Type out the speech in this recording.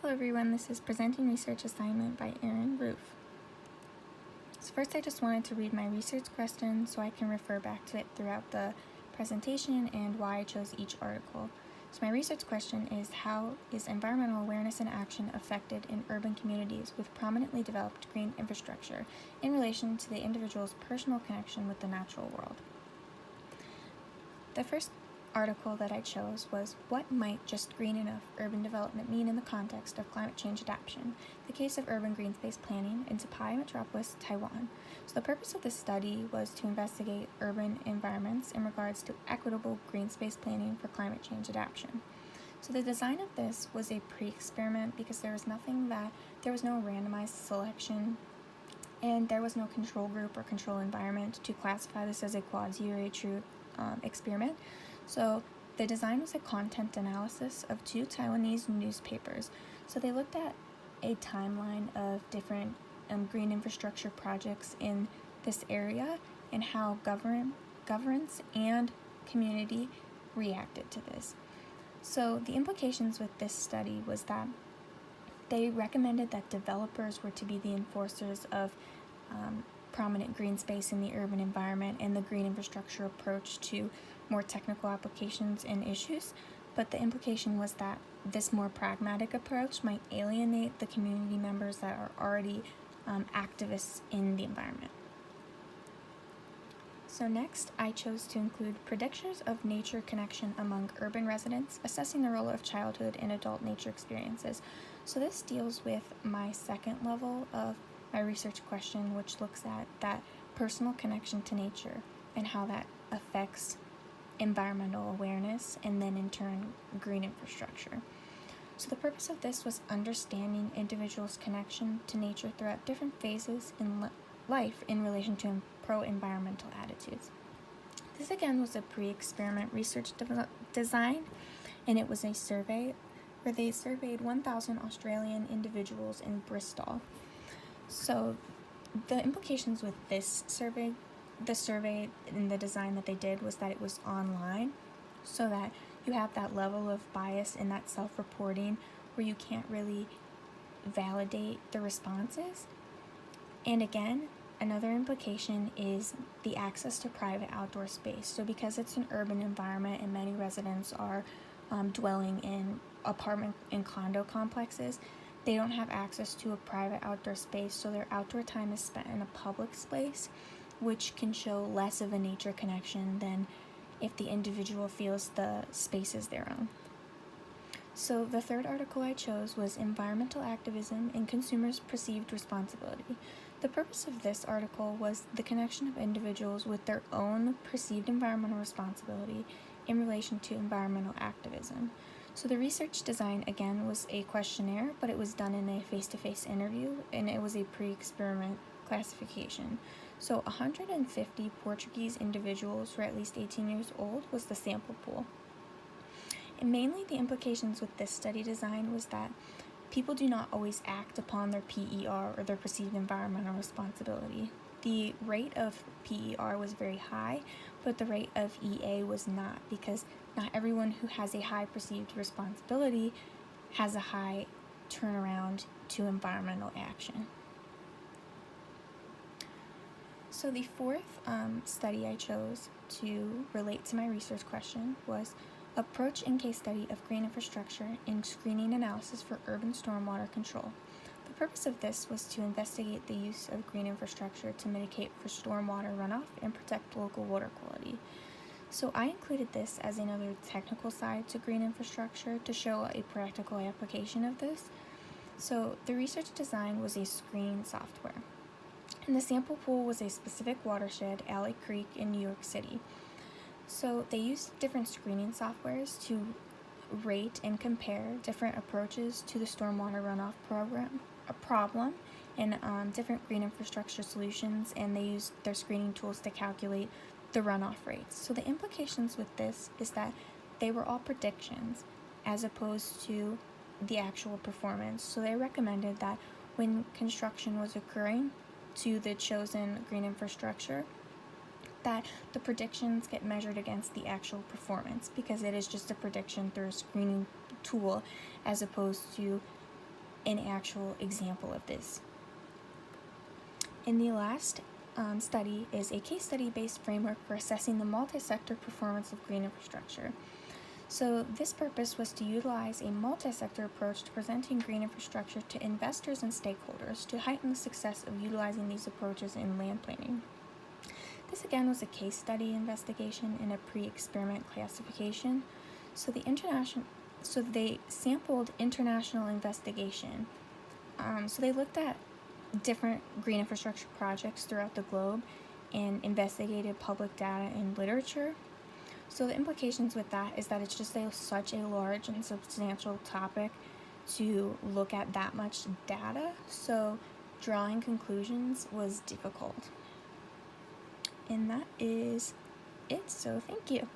Hello everyone, this is Presenting Research Assignment by Erynn. So first I just wanted to read my research question so I can refer back to it throughout the presentation and why I chose each article. So my research question is, how is environmental awareness and action affected in urban communities with prominently developed green infrastructure in relation to the individual's personal connection with the natural world? The first article that I chose was, what might just green enough urban development mean in the context of climate change adaptation? The case of urban green space planning in Taipei metropolis, Taiwan. So the purpose of this study was to investigate urban environments in regards to equitable green space planning for climate change adaptation. So the design of this was a pre-experiment because there was no randomized selection and there was no control group or control environment to classify this as a quasi or a true experiment. So the design was a content analysis of two Taiwanese newspapers. So they looked at a timeline of different green infrastructure projects in this area and how governments and community reacted to this. So the implications with this study was that they recommended that developers were to be the enforcers of prominent green space in the urban environment and the green infrastructure approach to more technical applications and issues, but the implication was that this more pragmatic approach might alienate the community members that are already activists in the environment. So next, I chose to include predictors of nature connection among urban residents, assessing the role of childhood and adult nature experiences. So this deals with my second level of my research question, which looks at that personal connection to nature and how that affects environmental awareness and then in turn green infrastructure. So the purpose of this was understanding individuals' connection to nature throughout different phases in life in relation to pro-environmental attitudes. This again was a pre-experiment research design, and it was a survey where they surveyed 1,000 Australian individuals in Bristol. So the implications with this survey, the survey and the design that they did was that it was online, so that you have that level of bias in that self-reporting where you can't really validate the responses. And again, another implication is the access to private outdoor space. So because it's an urban environment and many residents are dwelling in apartment and condo complexes, they don't have access to a private outdoor space, so their outdoor time is spent in a public space, which can show less of a nature connection than if the individual feels the space is their own. So the third article I chose was Environmental Activism and Consumers' Perceived Responsibility. The purpose of this article was the connection of individuals with their own perceived environmental responsibility in relation to environmental activism. So the research design, again, was a questionnaire, but it was done in a face-to-face interview, and it was a pre-experiment classification. So 150 Portuguese individuals who are at least 18 years old was the sample pool. And mainly the implications with this study design was that people do not always act upon their PER or their perceived environmental responsibility. The rate of PER was very high, but the rate of EA was not, because not everyone who has a high perceived responsibility has a high turnaround to environmental action. So the fourth study I chose to relate to my research question was Approach and Case Study of Green Infrastructure in Screening Analysis for Urban Stormwater Control. The purpose of this was to investigate the use of green infrastructure to mitigate for stormwater runoff and protect local water quality. So I included this as another technical side to green infrastructure to show a practical application of this. So the research design was a screening software, and the sample pool was a specific watershed, Alley Creek in New York City. So they used different screening softwares to rate and compare different approaches to the stormwater runoff problem and different green infrastructure solutions, and they used their screening tools to calculate the runoff rates. So the implications with this is that they were all predictions as opposed to the actual performance. So they recommended that when construction was occurring to the chosen green infrastructure, that the predictions get measured against the actual performance, because it is just a prediction through a screening tool as opposed to an actual example of this. And the last study is a case study-based framework for assessing the multi-sector performance of green infrastructure. So this purpose was to utilize a multi-sector approach to presenting green infrastructure to investors and stakeholders to heighten the success of utilizing these approaches in land planning. This again was a case study investigation and a pre-experiment classification. So they sampled international investigation. So they looked at different green infrastructure projects throughout the globe and investigated public data and literature. So the implications with that is that it's just such a large and substantial topic to look at that much data, so drawing conclusions was difficult. And that is it, so thank you.